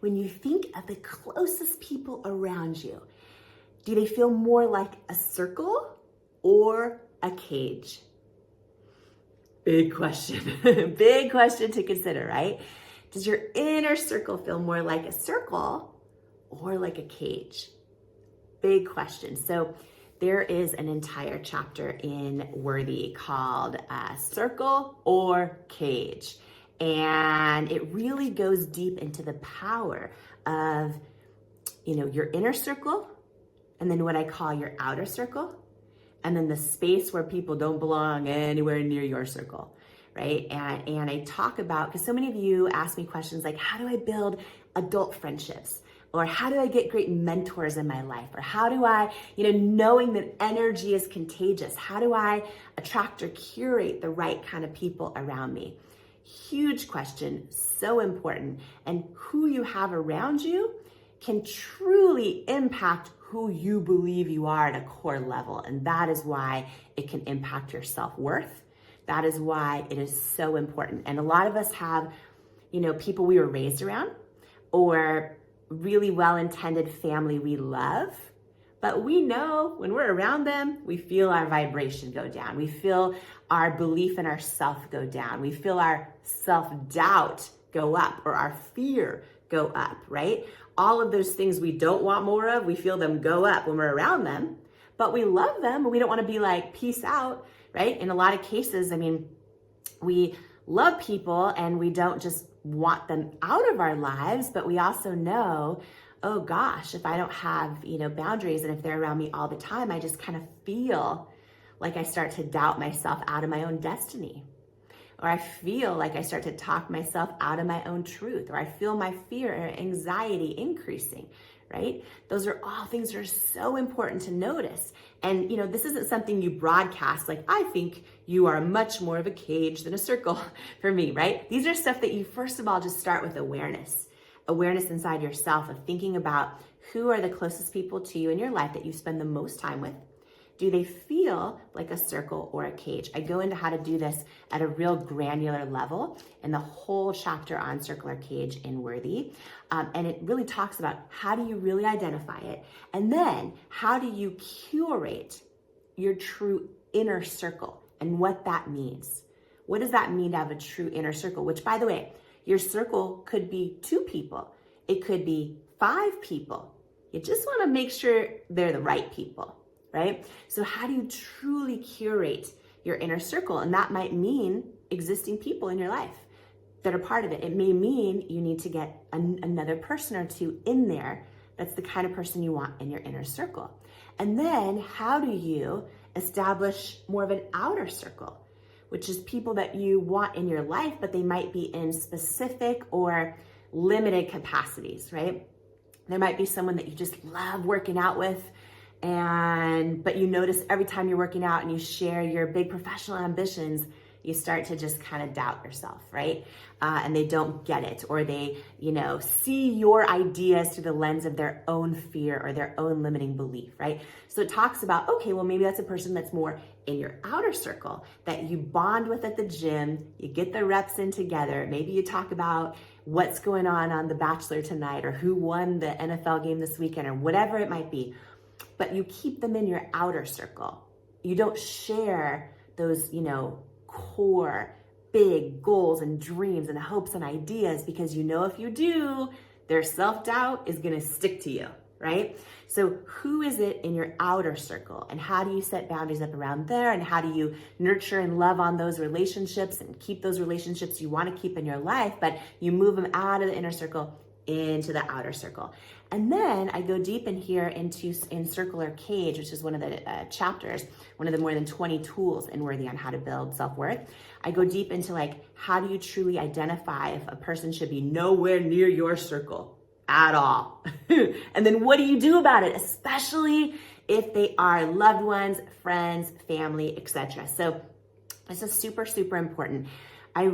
when you think of the closest people around you, do they feel more like a circle or a cage? Big question. Big question to consider, right? Does your inner circle feel more like a circle or like a cage? Big question. So there is an entire chapter in Worthy called Circle or Cage. And it really goes deep into the power of, your inner circle, and then what I call your outer circle, and then the space where people don't belong anywhere near your circle, right? And I talk about, because so many of you ask me questions like, how do I build adult friendships? Or how do I get great mentors in my life? Or how do I, knowing that energy is contagious, how do I attract or curate the right kind of people around me? Huge question, so important. And who you have around you can truly impact who you believe you are at a core level. And that is why it can impact your self-worth. That is why it is so important. And a lot of us have, people we were raised around, or really well-intended family we love, but we know when we're around them, we feel our vibration go down. We feel our belief in ourself go down. We feel our self-doubt go up, or our fear go up, right? All of those things we don't want more of, we feel them go up when we're around them, but we love them and we don't want to be like, peace out, right? In a lot of cases, we love people and we don't just want them out of our lives, but we also know, oh gosh, if I don't have, boundaries, and if they're around me all the time, I just kind of feel like I start to doubt myself out of my own destiny. Or I feel like I start to talk myself out of my own truth, or I feel my fear or anxiety increasing, right? Those are all things that are so important to notice. And, this isn't something you broadcast, like, I think you are much more of a cage than a circle for me, right? These are stuff that you, first of all, just start with awareness inside yourself of thinking about who are the closest people to you in your life that you spend the most time with. Do they feel like a circle or a cage? I go into how to do this at a real granular level in the whole chapter on circle or cage in Worthy. And it really talks about how do you really identify it? And then how do you curate your true inner circle and what that means? What does that mean to have a true inner circle? Which, by the way, your circle could be 2 people. It could be 5 people. You just want to make sure they're the right people. Right? So how do you truly curate your inner circle? And that might mean existing people in your life that are part of it. It may mean you need to get another person or 2 in there that's the kind of person you want in your inner circle. And then how do you establish more of an outer circle, which is people that you want in your life, but they might be in specific or limited capacities, right? There might be someone that you just love working out with, but you notice every time you're working out and you share your big professional ambitions, you start to just kind of doubt yourself, right? And they don't get it, or they, see your ideas through the lens of their own fear or their own limiting belief, right? So it talks about, okay, well, maybe that's a person that's more in your outer circle that you bond with at the gym, you get the reps in together. Maybe you talk about what's going on The Bachelor tonight, or who won the NFL game this weekend, or whatever it might be. But you keep them in your outer circle. You don't share those, core big goals and dreams and hopes and ideas, because if you do, their self-doubt is going to stick to you, right? So who is it in your outer circle, and how do you set boundaries up around there, and how do you nurture and love on those relationships and keep those relationships you want to keep in your life, but you move them out of the inner circle into the outer circle? And then I go deep in here in Circle or Cage, which is one of the chapters, one of the more than 20 tools in Worthy on how to build self-worth. I go deep into how do you truly identify if a person should be nowhere near your circle at all? And then what do you do about it, especially if they are loved ones, friends, family, etc. So this is super, super important. I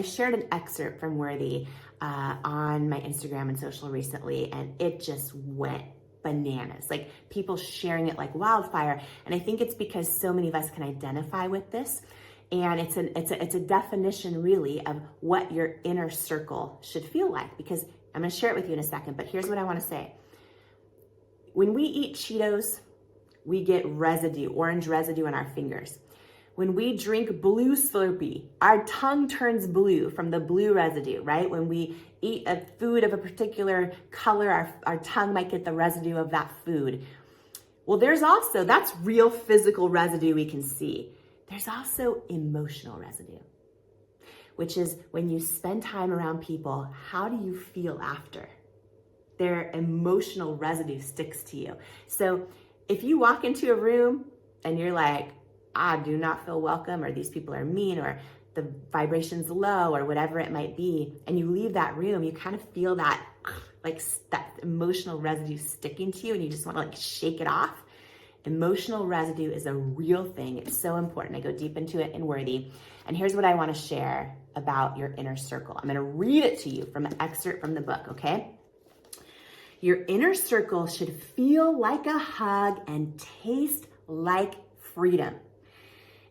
shared an excerpt from Worthy on my Instagram and social recently, and it just went bananas. People sharing it like wildfire. And I think it's because so many of us can identify with this. And it's a definition really of what your inner circle should feel like. Because I'm gonna share it with you in a second, but here's what I wanna say. When we eat Cheetos, we get residue, orange residue on our fingers. When we drink blue Slurpee, our tongue turns blue from the blue residue, right? When we eat a food of a particular color, our tongue might get the residue of that food. Well, that's real physical residue we can see. There's also emotional residue, which is when you spend time around people, how do you feel after? Their emotional residue sticks to you. So if you walk into a room and you're like, I do not feel welcome, or these people are mean, or the vibration's low, or whatever it might be, and you leave that room, you kind of feel that emotional residue sticking to you, and you just want to shake it off. Emotional residue is a real thing. It's so important. I go deep into it in Worthy. And here's what I want to share about your inner circle. I'm going to read it to you from an excerpt from the book, okay? Your inner circle should feel like a hug and taste like freedom.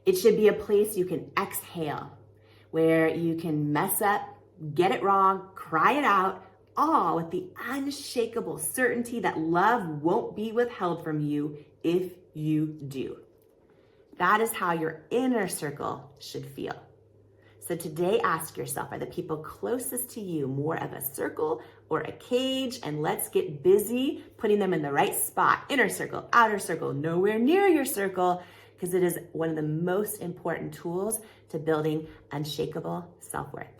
It should be a place you can exhale, where you can mess up, get it wrong, cry it out, all with the unshakable certainty that love won't be withheld from you if you do. That is how your inner circle should feel. So today, ask yourself, are the people closest to you more of a circle or a cage? And let's get busy putting them in the right spot. Inner circle, outer circle, nowhere near your circle, because it is one of the most important tools to building unshakable self-worth.